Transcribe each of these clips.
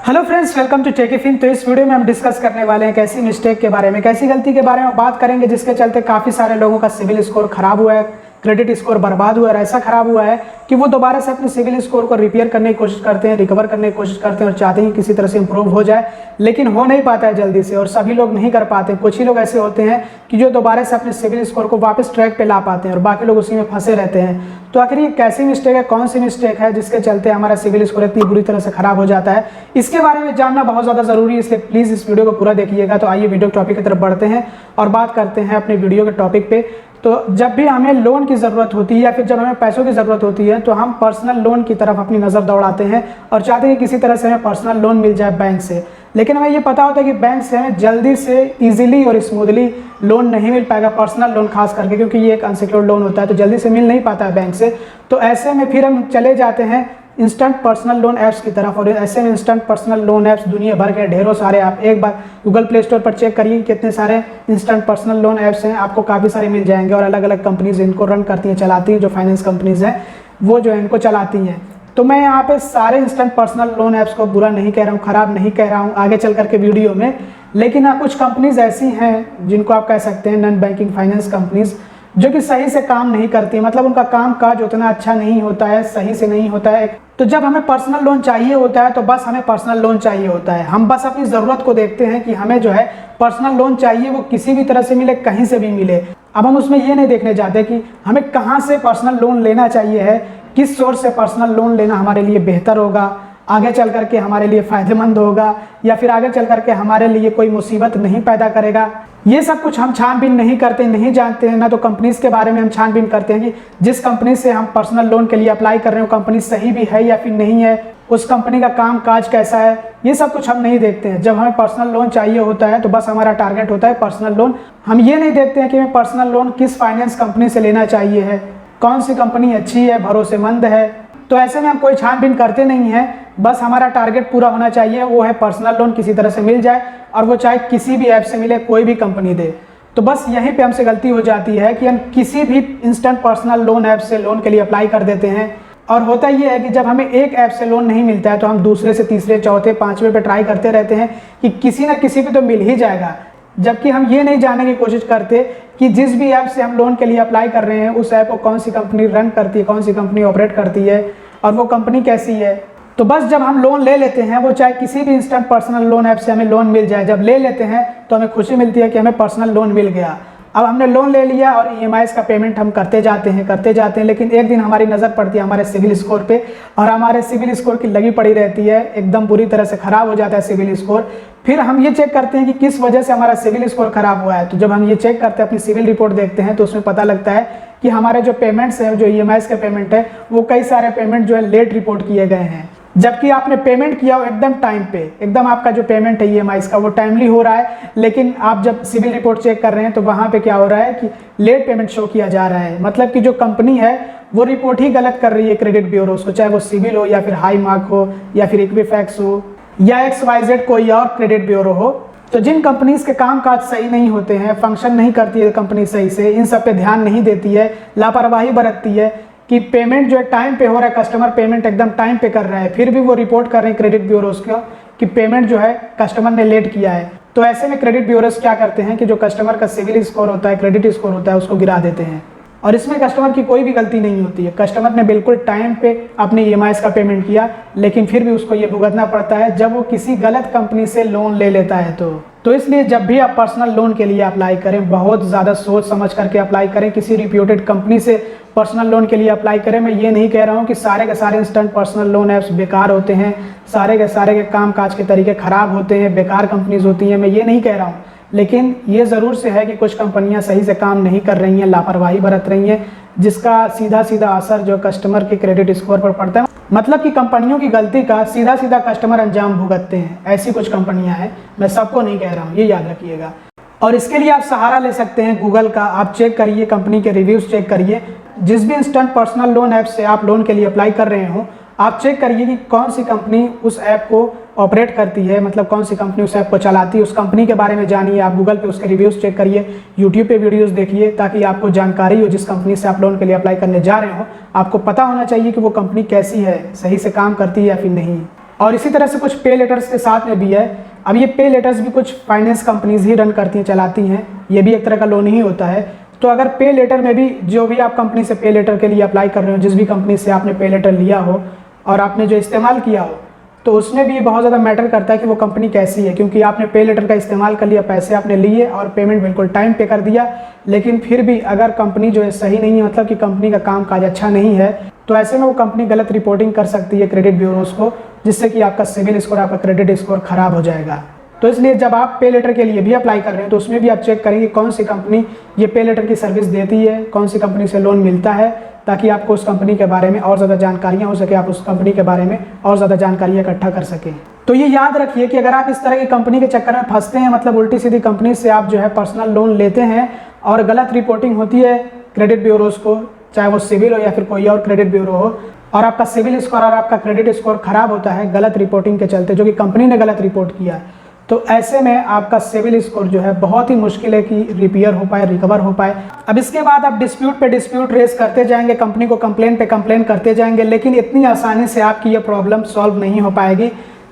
Hello friends, welcome to Techifin. तो इस video में हम डिस्कस करने वाले हैं एक ऐसी मिस्टेक के बारे में, एक ऐसी गलती के बारे में बात करेंगे जिसके चलते काफ़ी सारे लोगों का सिविल स्कोर खराब हुआ है, क्रेडिट स्कोर बर्बाद हुआ है। ऐसा खराब हुआ है कि वो दोबारा से अपने सिविल स्कोर को रिपेयर करने की कोशिश करते हैं, रिकवर करने की कोशिश करते हैं और चाहते हैं कि किसी तरह से इंप्रूव हो जाए, लेकिन हो नहीं पाता है जल्दी से। और सभी लोग नहीं कर पाते। कुछ ही लोग ऐसे होते हैं कि जो दोबारा से अपने सिविल स्कोर को वापस ट्रैक पे ला पाते हैं और बाकी लोग उसी में फंसे रहते हैं। तो आखिर ये कैसी मिस्टेक है, कौन सी मिस्टेक है जिसके चलते हमारा सिविल स्कोर इतनी बुरी तरह से खराब हो जाता है, इसके बारे में जानना बहुत ज़्यादा ज़रूरी है। इसलिए प्लीज़ इस वीडियो को पूरा देखिएगा। तो आइए वीडियो टॉपिक की तरफ बढ़ते हैं और बात करते हैं अपने वीडियो के टॉपिक पे। तो जब भी हमें लोन की ज़रूरत होती है या फिर जब हमें पैसों की ज़रूरत होती है तो हम पर्सनल लोन की तरफ अपनी नज़र दौड़ाते हैं और चाहते हैं कि किसी तरह से हमें पर्सनल लोन मिल जाए बैंक से। लेकिन हमें ये पता होता है कि बैंक से हमें जल्दी से ईजिली और स्मूथली लोन नहीं मिल पाएगा, पर्सनल लोन खास करके, क्योंकि ये एक अनसिक्योर्ड लोन होता है तो जल्दी से मिल नहीं पाता है बैंक से। तो ऐसे में फिर हम चले जाते हैं इंस्टेंट पर्सनल लोन ऐप्स की तरफ। और ऐसे में इंस्टेंट पर्सनल लोन ऐप्स दुनिया भर के ढेरों सारे, आप एक बार गूगल प्ले स्टोर पर चेक करिए कितने सारे इंस्टेंट पर्सनल लोन ऐप्स हैं, आपको काफ़ी सारे मिल जाएंगे। और अलग अलग कंपनीज इनको रन करती हैं, चलाती हैं, जो फाइनेंस कंपनीज हैं वो जो है इनको चलाती हैं। तो मैं यहाँ पे सारे इंस्टेंट पर्सनल लोन ऐप्स को बुरा नहीं कह रहा हूँ, ख़राब नहीं कह रहा हूँ आगे चल करके वीडियो में। लेकिन हाँ, कुछ कंपनीज ऐसी हैं जिनको आप कह सकते हैं नॉन बैंकिंग फाइनेंस कंपनीज, जो कि सही से काम नहीं करती है। मतलब उनका काम काज उतना अच्छा नहीं होता है, सही से नहीं होता है। तो जब हमें पर्सनल लोन चाहिए होता है तो बस हमें पर्सनल लोन चाहिए होता है। हम बस अपनी ज़रूरत को देखते हैं कि हमें जो है पर्सनल लोन चाहिए, वो किसी भी तरह से मिले, कहीं से भी मिले। अब हम उसमें ये नहीं देखने जाते कि हमें कहाँ से पर्सनल लोन लेना चाहिए है, किस सोर्स से पर्सनल लोन लेना हमारे लिए बेहतर होगा, आगे चल करके हमारे लिए फ़ायदेमंद होगा, या फिर आगे चल करके हमारे लिए कोई मुसीबत नहीं पैदा करेगा। ये सब कुछ हम छानबीन नहीं करते, नहीं जानते हैं। ना तो कंपनीज के बारे में हम छानबीन करते हैं कि जिस कंपनी से हम पर्सनल लोन के लिए अप्लाई कर रहे हैं वो कंपनी सही भी है या फिर नहीं है, उस कंपनी का काम काज कैसा है, ये सब कुछ हम नहीं देखते हैं। जब हमें पर्सनल लोन चाहिए होता है तो बस हमारा टारगेट होता है पर्सनल लोन। हम ये नहीं देखते हैं कि हमें पर्सनल लोन किस फाइनेंस कंपनी से लेना चाहिए है, कौन सी कंपनी अच्छी है, भरोसेमंद है। तो ऐसे में हम कोई छानबीन करते नहीं हैं। बस हमारा टारगेट पूरा होना चाहिए, वो है पर्सनल लोन किसी तरह से मिल जाए, और वो चाहे किसी भी ऐप से मिले, कोई भी कंपनी दे। तो बस यहीं पे हमसे गलती हो जाती है कि हम किसी भी इंस्टेंट पर्सनल लोन ऐप से लोन के लिए अप्लाई कर देते हैं। और होता ये है कि जब हमें एक ऐप से लोन नहीं मिलता है तो हम दूसरे से तीसरे, चौथे, पाँचवें पे ट्राई करते रहते हैं कि किसी न किसी पे तो मिल ही जाएगा। जबकि हम ये नहीं जानने की कोशिश करते कि जिस भी ऐप से हम लोन के लिए अप्लाई कर रहे हैं उस ऐप को कौन सी कंपनी रन करती है, कौन सी कंपनी ऑपरेट करती है और वो कंपनी कैसी है। तो बस जब हम लोन ले लेते हैं, वो चाहे किसी भी इंस्टेंट पर्सनल लोन ऐप से हमें लोन मिल जाए, जब ले लेते हैं तो हमें खुशी मिलती है कि हमें पर्सनल लोन मिल गया। अब हमने लोन ले लिया और EMIs का पेमेंट हम करते जाते हैं, लेकिन एक दिन हमारी नज़र पड़ती है हमारे सिविल स्कोर पे और हमारे सिविल स्कोर की लगी पड़ी रहती है, एकदम बुरी तरह से ख़राब हो जाता है सिविल स्कोर। फिर हम ये चेक करते हैं कि किस वजह से हमारा सिविल स्कोर ख़राब हुआ है। तो जब हम ये चेक करते हैं, अपनी सिविल रिपोर्ट देखते हैं, तो उसमें पता लगता है कि हमारे जो पेमेंट्स हैं, जो EMIs के पेमेंट है, वो कई सारे पेमेंट जो है लेट रिपोर्ट किए गए हैं। जबकि आपने पेमेंट किया हो एकदम टाइम पे, एकदम आपका जो पेमेंट है EMIs का वो टाइमली हो रहा है, लेकिन आप जब सिविल रिपोर्ट चेक कर रहे हैं तो वहाँ पे क्या हो रहा है कि लेट पेमेंट शो किया जा रहा है। मतलब कि जो कंपनी है वो रिपोर्ट ही गलत कर रही है क्रेडिट ब्यूरो को, चाहे वो सिविल हो या फिर हाई मार्क हो या फिर इक्विफैक्स हो या XYZ कोई और क्रेडिट ब्यूरो हो। तो जिन कंपनीज के काम काज सही नहीं होते हैं, फंक्शन नहीं करती है कंपनी सही से, इन सब पे ध्यान नहीं देती है, लापरवाही बरतती है कि पेमेंट जो है टाइम पे हो रहा है, कस्टमर पेमेंट एकदम टाइम पे कर रहा है, फिर भी वो रिपोर्ट कर रहे हैं क्रेडिट ब्यूरोज को कि पेमेंट जो है कस्टमर ने लेट किया है। तो ऐसे में क्रेडिट ब्यूरोज क्या करते हैं कि जो कस्टमर का सिविल स्कोर होता है, क्रेडिट स्कोर होता है, उसको गिरा देते हैं। और इसमें कस्टमर की कोई भी गलती नहीं होती है। कस्टमर ने बिल्कुल टाइम पे अपने EMIs का पेमेंट किया, लेकिन फिर भी उसको ये भुगतना पड़ता है जब वो किसी गलत कंपनी से लोन ले लेता है। तो इसलिए जब भी आप पर्सनल लोन के लिए अप्लाई करें, बहुत ज़्यादा सोच समझ करके अप्लाई करें। किसी रिप्यूटेड कंपनी से पर्सनल लोन के लिए अप्लाई करें। मैं ये नहीं कह रहा हूँ कि सारे के सारे इंस्टेंट पर्सनल लोन ऐप्स बेकार होते हैं, सारे के काम काज के तरीके ख़राब होते हैं, बेकार कंपनीज होती हैं, मैं ये नहीं कह रहा हूँ। लेकिन ये ज़रूर से है कि कुछ कंपनियां सही से काम नहीं कर रही हैं, लापरवाही बरत रही हैं, जिसका सीधा असर जो कस्टमर के क्रेडिट स्कोर पर पड़ता है। मतलब कि कंपनियों की गलती का सीधा कस्टमर अंजाम भुगतते हैं। ऐसी कुछ कंपनियां हैं, मैं सबको नहीं कह रहा हूँ, ये याद रखिएगा। और इसके लिए आप सहारा ले सकते हैं गूगल का। आप चेक करिए, कंपनी के रिव्यूज़ चेक करिए। जिस भी इंस्टेंट पर्सनल लोन ऐप से आप लोन के लिए अप्लाई कर रहे हो, आप चेक करिए कि कौन सी कंपनी उस ऐप को ऑपरेट करती है, मतलब कौन सी कंपनी उस ऐप को चलाती है। उस कंपनी के बारे में जानिए। आप गूगल पे उसके रिव्यूज़ चेक करिए, यूट्यूब पे वीडियोस देखिए, ताकि आपको जानकारी हो जिस कंपनी से आप लोन के लिए अप्लाई करने जा रहे हो। आपको पता होना चाहिए कि वो कंपनी कैसी है, सही से काम करती है या फिर नहीं। और इसी तरह से कुछ पे लेटर्स के साथ में भी है। अब ये पे लेटर्स भी कुछ फाइनेंस कंपनीज ही रन करती हैं, चलाती हैं, ये भी एक तरह का लोन ही होता है। तो अगर पे लेटर में भी जो भी आप कंपनी से पे लेटर के लिए अप्लाई कर रहे हो, जिस भी कंपनी से आपने पे लेटर लिया हो और आपने जो इस्तेमाल किया हो, तो उसमें भी बहुत ज़्यादा मैटर करता है कि वो कंपनी कैसी है, क्योंकि आपने पे लेटर का इस्तेमाल कर लिया, पैसे आपने लिए और पेमेंट बिल्कुल टाइम पे कर दिया, लेकिन फिर भी अगर कंपनी जो है सही नहीं है, मतलब कि कंपनी का काम काज अच्छा नहीं है, तो ऐसे में वो कंपनी गलत रिपोर्टिंग कर सकती है क्रेडिट ब्यूरोज को, जिससे कि आपका सिविल स्कोर, आपका क्रेडिट स्कोर खराब हो जाएगा। तो इसलिए जब आप पे लेटर के लिए भी अप्लाई कर रहे हैं तो उसमें भी आप चेक करेंगे कौन सी कंपनी ये पे लेटर की सर्विस देती है, कौन सी कंपनी से लोन मिलता है, ताकि आपको उस कंपनी के बारे में और ज़्यादा जानकारियाँ हो सके, आप उस कंपनी के बारे में और ज़्यादा जानकारियाँ इकट्ठा कर सकें। तो ये याद रखिए कि अगर आप इस तरह की कंपनी के चक्कर में फंसते हैं, मतलब उल्टी सीधी कंपनी से आप जो है पर्सनल लोन लेते हैं और गलत रिपोर्टिंग होती है क्रेडिट ब्यूरोज को, चाहे वो सिविल हो या फिर कोई और क्रेडिट ब्यूरो हो, और आपका सिविल स्कोर और आपका क्रेडिट स्कोर खराब होता है गलत रिपोर्टिंग के चलते, जो कि कंपनी ने गलत रिपोर्ट किया, तो ऐसे में आपका सिविल स्कोर जो है बहुत ही मुश्किल है कि रिपेयर हो पाए, रिकवर हो पाए। अब इसके बाद आप डिस्प्यूट पे डिस्प्यूट रेस करते जाएंगे, कंपनी को कंप्लेन पे कंप्लेन करते जाएंगे, लेकिन इतनी आसानी से आपकी ये प्रॉब्लम सॉल्व नहीं हो पाएगी,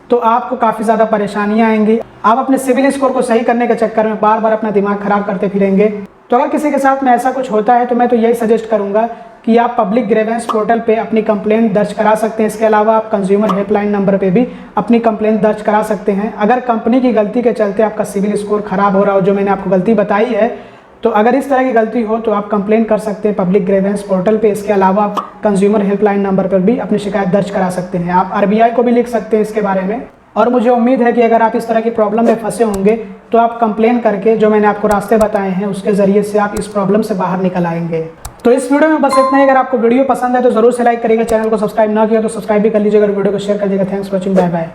तो आपको काफ़ी ज़्यादा परेशानियाँ आएंगी। आप अपने सिविल स्कोर को सही करने के चक्कर में बार बार अपना दिमाग खराब करते फिरेंगे। तो अगर किसी के साथ में ऐसा कुछ होता है तो मैं तो यही सजेस्ट करूँगा कि आप पब्लिक ग्रीवेंस पोर्टल पे अपनी कंप्लेंट दर्ज करा सकते हैं। इसके अलावा आप कंज्यूमर हेल्पलाइन नंबर पे भी अपनी कंप्लेंट दर्ज करा सकते हैं। अगर कंपनी की गलती के चलते आपका सिविल स्कोर खराब हो रहा हो, जो मैंने आपको गलती बताई है, तो अगर इस तरह की गलती हो तो आप कंप्लेंट कर सकते हैं पब्लिक ग्रीवेंस पोर्टल पे। इसके अलावा आप कंज्यूमर हेल्पलाइन नंबर पर भी अपनी शिकायत दर्ज करा सकते हैं। आप RBI को भी लिख सकते हैं इसके बारे में। और मुझे उम्मीद है कि अगर आप इस तरह की प्रॉब्लम में फंसे होंगे तो आप कंप्लेन करके, जो मैंने आपको रास्ते बताए हैं, उसके ज़रिए से आप इस प्रॉब्लम से बाहर निकल आएंगे। तो इस वीडियो में बस इतना ही। अगर आपको वीडियो पसंद है तो जरूर से लाइक करिएगा, चैनल को सब्सक्राइब ना किया तो सब्सक्राइब भी कर लीजिएगा और वीडियो को शेयर कर दीजिएगा। Thanks for watching, bye bye.